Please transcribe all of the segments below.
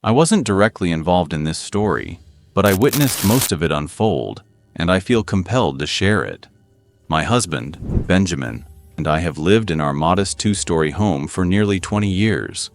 I wasn't directly involved in this story, but I witnessed most of it unfold, and I feel compelled to share it. My husband, Benjamin, and I have lived in our modest two-story home for nearly 20 years.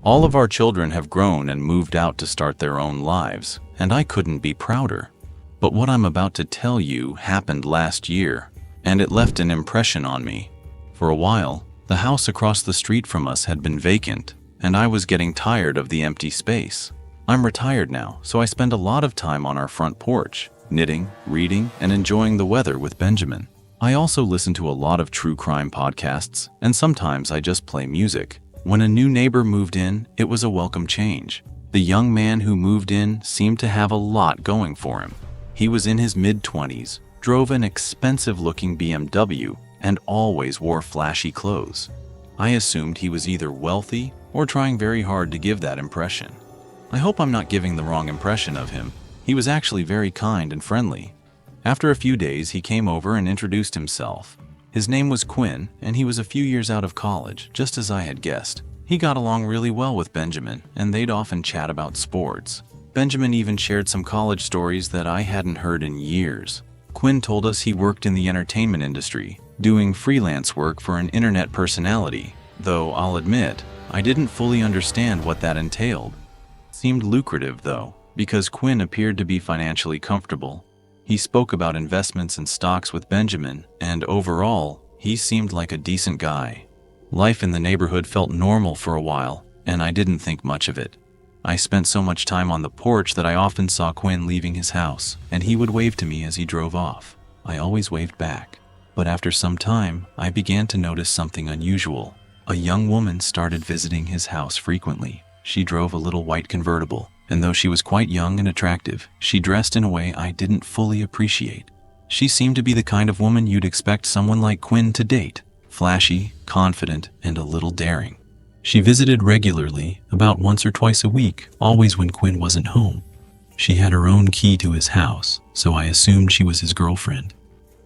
All of our children have grown and moved out to start their own lives, and I couldn't be prouder. But what I'm about to tell you happened last year, and it left an impression on me. For a while, the house across the street from us had been vacant, and I was getting tired of the empty space. I'm retired now, so I spend a lot of time on our front porch, knitting, reading, and enjoying the weather with Benjamin. I also listen to a lot of true crime podcasts, and sometimes I just play music. When a new neighbor moved in, it was a welcome change. The young man who moved in seemed to have a lot going for him. He was in his mid-20s, drove an expensive-looking BMW, and always wore flashy clothes. I assumed he was either wealthy or trying very hard to give that impression. I hope I'm not giving the wrong impression of him. He was actually very kind and friendly. After a few days, he came over and introduced himself. His name was Quinn, and he was a few years out of college, just as I had guessed. He got along really well with Benjamin, and they'd often chat about sports. Benjamin even shared some college stories that I hadn't heard in years. Quinn told us he worked in the entertainment industry, doing freelance work for an internet personality, though I'll admit, I didn't fully understand what that entailed. It seemed lucrative, though, because Quinn appeared to be financially comfortable. He spoke about investments and stocks with Benjamin, and overall, he seemed like a decent guy. Life in the neighborhood felt normal for a while, and I didn't think much of it. I spent so much time on the porch that I often saw Quinn leaving his house, and he would wave to me as he drove off. I always waved back. But after some time, I began to notice something unusual. A young woman started visiting his house frequently. She drove a little white convertible, and though she was quite young and attractive, she dressed in a way I didn't fully appreciate. She seemed to be the kind of woman you'd expect someone like Quinn to date. Flashy, confident, and a little daring. She visited regularly, about once or twice a week, always when Quinn wasn't home. She had her own key to his house, so I assumed she was his girlfriend.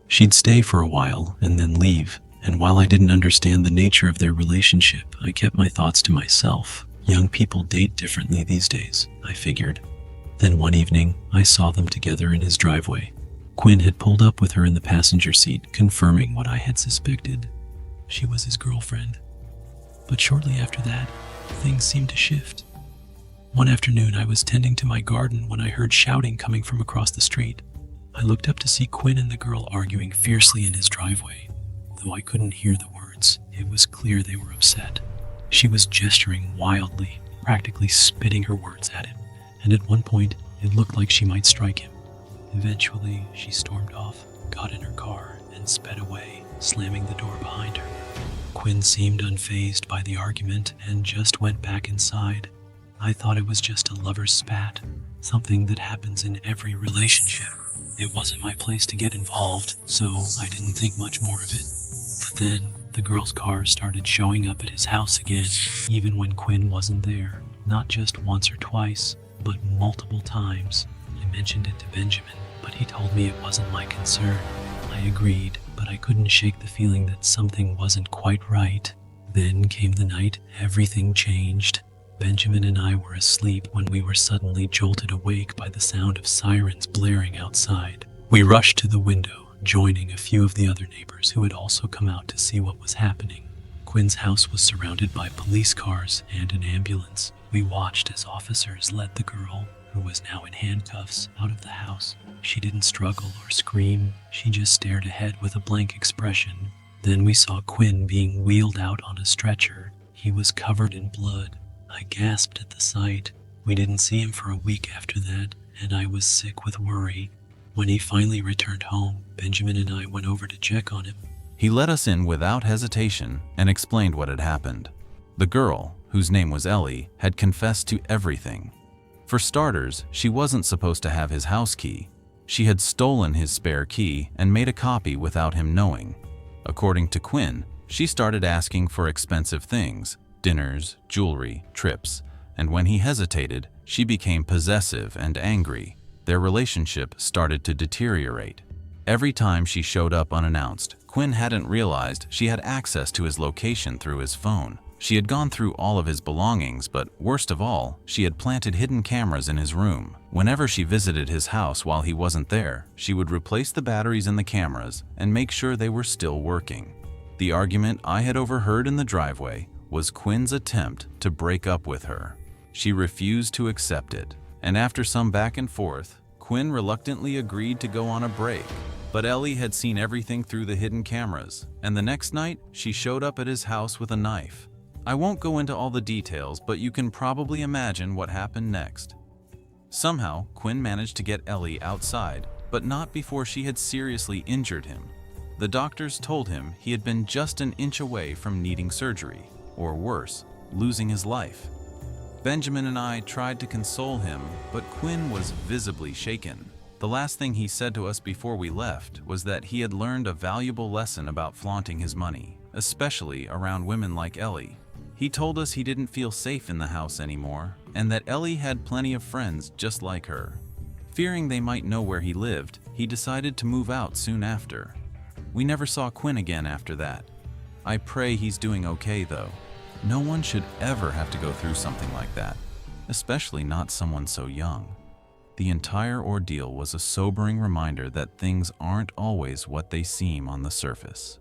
She'd stay for a while and then leave, and while I didn't understand the nature of their relationship, I kept my thoughts to myself. Young people date differently these days, I figured. Then one evening, I saw them together in his driveway. Quinn had pulled up with her in the passenger seat, confirming what I had suspected. She was his girlfriend. But shortly after that, things seemed to shift. One afternoon, I was tending to my garden when I heard shouting coming from across the street. I looked up to see Quinn and the girl arguing fiercely in his driveway. Though I couldn't hear the words, it was clear they were upset. She was gesturing wildly, practically spitting her words at him, and at one point, it looked like she might strike him. Eventually, she stormed off, got in her car, and sped away, slamming the door behind her. Quinn seemed unfazed by the argument and just went back inside. I thought it was just a lover's spat, something that happens in every relationship. It wasn't my place to get involved, so I didn't think much more of it. But then, the girl's car started showing up at his house again, even when Quinn wasn't there. Not just once or twice, but multiple times. I mentioned it to Benjamin, but he told me it wasn't my concern. I agreed, but I couldn't shake the feeling that something wasn't quite right. Then came the night everything changed. Benjamin and I were asleep when we were suddenly jolted awake by the sound of sirens blaring outside. We rushed to the window, joining a few of the other neighbors who had also come out to see what was happening. Quinn's house was surrounded by police cars and an ambulance. We watched as officers led the girl, who was now in handcuffs, out of the house. She didn't struggle or scream. She just stared ahead with a blank expression. Then we saw Quinn being wheeled out on a stretcher. He was covered in blood. I gasped at the sight. We didn't see him for a week after that, and I was sick with worry. When he finally returned home, Benjamin and I went over to check on him. He let us in without hesitation and explained what had happened. The girl, whose name was Ellie, had confessed to everything. For starters, she wasn't supposed to have his house key. She had stolen his spare key and made a copy without him knowing. According to Quinn, she started asking for expensive things, dinners, jewelry, trips, and when he hesitated, she became possessive and angry. Their relationship started to deteriorate. Every time she showed up unannounced, Quinn hadn't realized she had access to his location through his phone. She had gone through all of his belongings, but worst of all, she had planted hidden cameras in his room. Whenever she visited his house while he wasn't there, she would replace the batteries in the cameras and make sure they were still working. The argument I had overheard in the driveway was Quinn's attempt to break up with her. She refused to accept it, and after some back and forth, Quinn reluctantly agreed to go on a break. But Ellie had seen everything through the hidden cameras, and the next night, she showed up at his house with a knife. I won't go into all the details, but you can probably imagine what happened next. Somehow, Quinn managed to get Ellie outside, but not before she had seriously injured him. The doctors told him he had been just an inch away from needing surgery, or worse, losing his life. Benjamin and I tried to console him, but Quinn was visibly shaken. The last thing he said to us before we left was that he had learned a valuable lesson about flaunting his money, especially around women like Ellie. He told us he didn't feel safe in the house anymore, and that Ellie had plenty of friends just like her. Fearing they might know where he lived, he decided to move out soon after. We never saw Quinn again after that. I pray he's doing okay though. No one should ever have to go through something like that, especially not someone so young. The entire ordeal was a sobering reminder that things aren't always what they seem on the surface.